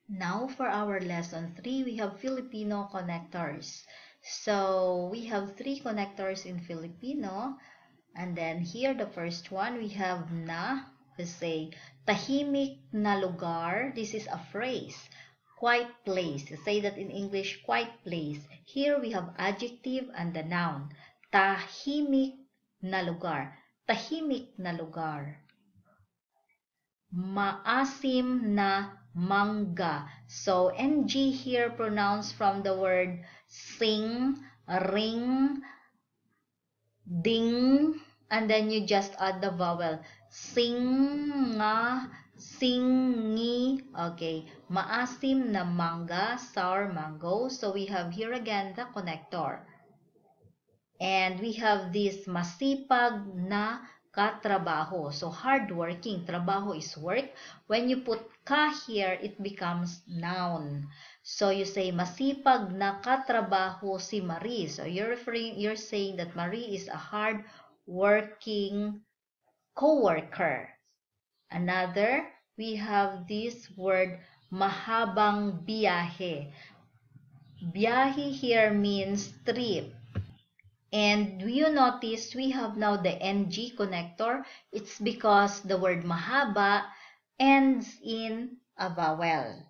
Now for our lesson 3, we have Filipino connectors. So we have 3 connectors in Filipino. And then here, the first one, we have na. We say, tahimik na lugar. This is a phrase. Quiet place. You say that in English, quiet place. Here we have adjective and the noun. Tahimik na lugar. Tahimik na lugar. Maasim na mangga. So, ng here pronounced from the word sing, ring, ding, and then you just add the vowel. Sing, nga, singi. Okay. Maasim na mangga, sour mango. So, we have here again the connector. And we have this masipag na katrabaho. So, hardworking. Trabaho is work. When you put ka here, it becomes noun. So, you say, masipag na katrabaho si Marie. So, you're saying that Marie is a hard-working co-worker. Another, we have this word, mahabang biyahe. Biyahe here means trip. And you notice we have now the ng connector. It's because the word mahaba ends in a vowel.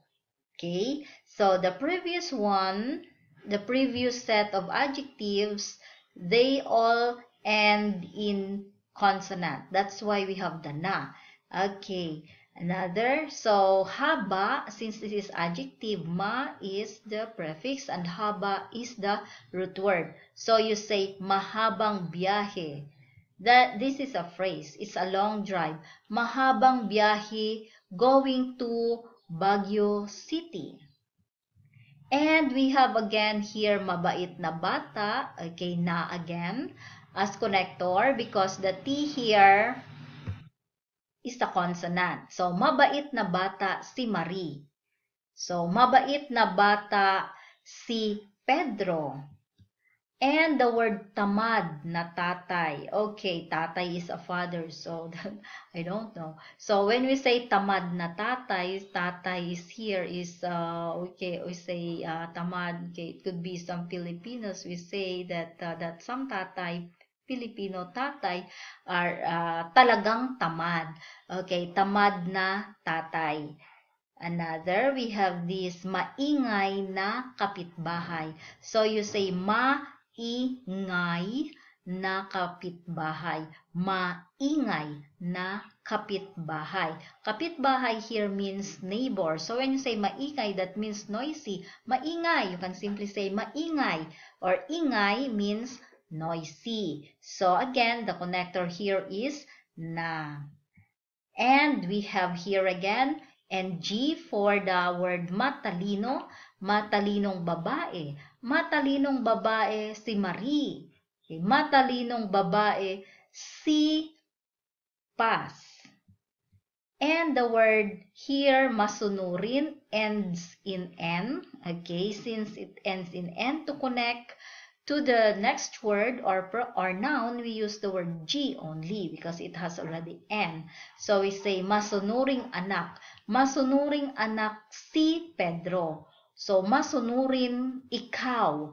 Okay, so the previous one, the previous set of adjectives, they all end in consonant. That's why we have the na. Okay, another. So haba, since this is adjective, ma is the prefix and haba is the root word. So you say mahabang biyahe. This is a phrase. It's a long drive. Mahabang biyahe going to Baguio City. And we have again here mabait na bata, okay, na again, as connector because the T here is the consonant. So, mabait na bata si Marie. So, mabait na bata si Pedro. And the word tamad na tatay. Okay, tatay is a father, so I don't know. So when we say tamad na tatay, tatay is here is okay. We say tamad. Okay, it could be some Filipinos. We say that that some tatay, Filipino tatay, are talagang tamad. Okay, tamad na tatay. Another, we have this maingay na kapitbahay. So you say maingay na kapitbahay. Maingay na kapitbahay. Kapitbahay here means neighbor. So when you say maingay, that means noisy. Maingay, you can simply say maingay. Or ingay means noisy. So again, the connector here is na. And we have here again, and G for the word matalino, matalinong babae. Matalinong babae si Marie. Okay, matalinong babae si Paz. And the word here, masunurin, ends in N. Okay, since it ends in N, to connect to the next word or noun, we use the word G only because it has already N. So we say, masunuring anak. Masunuring anak si Pedro. So, masunurin ikaw,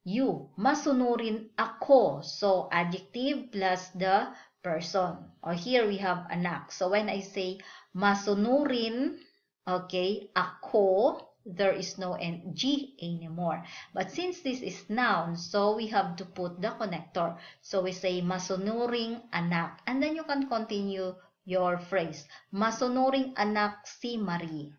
you. Masunurin ako. So, adjective plus the person. Or here we have anak. So, when I say masunurin, okay, ako, there is no G anymore. But since this is noun, so we have to put the connector. So we say masunuring anak. And then you can continue your phrase. Masunuring anak si Marie.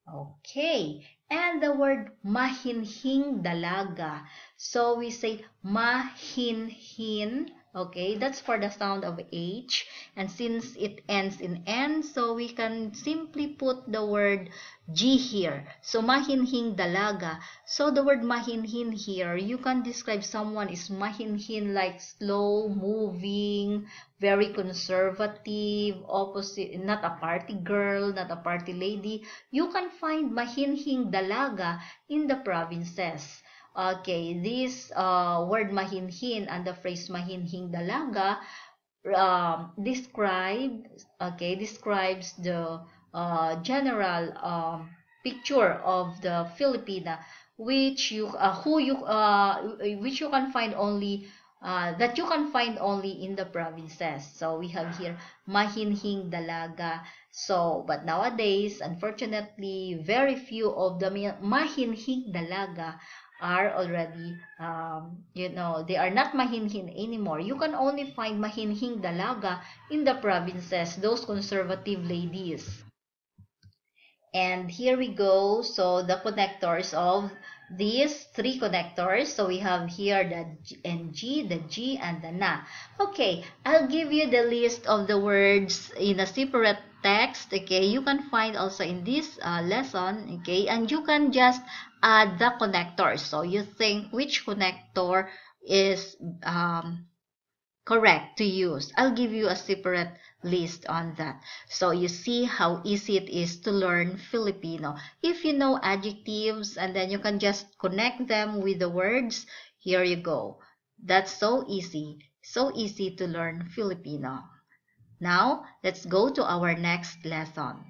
Okay. And the word mahinhing dalaga. So we say mahinhin. Okay, that's for the sound of H. And since it ends in N, so we can simply put the word G here. So, mahinhin dalaga. So, the word mahinhin here, you can describe someone is mahinhin like slow moving, very conservative, opposite, not a party girl, not a party lady. You can find mahinhin dalaga in the provinces. Okay, this word mahinhin and the phrase mahinhin dalaga describes the general picture of the Filipina, which you which you can find only that you can find only in the provinces. So we have here mahinhing dalaga. So, but nowadays, unfortunately, very few of the mahinhing dalaga are already, they are not mahinhin anymore. You can only find mahinhing dalaga in the provinces, those conservative ladies. And here we go. So the connectors of these three connectors. So we have here the G, the G, and the na. Okay, I'll give you the list of the words in a separate text. Okay, you can find also in this lesson. Okay, and you can just add the connectors. So you think which connector is correct to use. I'll give you a separate list on that. So you see how easy it is to learn Filipino. If you know adjectives and then you can just connect them with the words, here you go. That's so easy. So easy to learn Filipino. Now, let's go to our next lesson.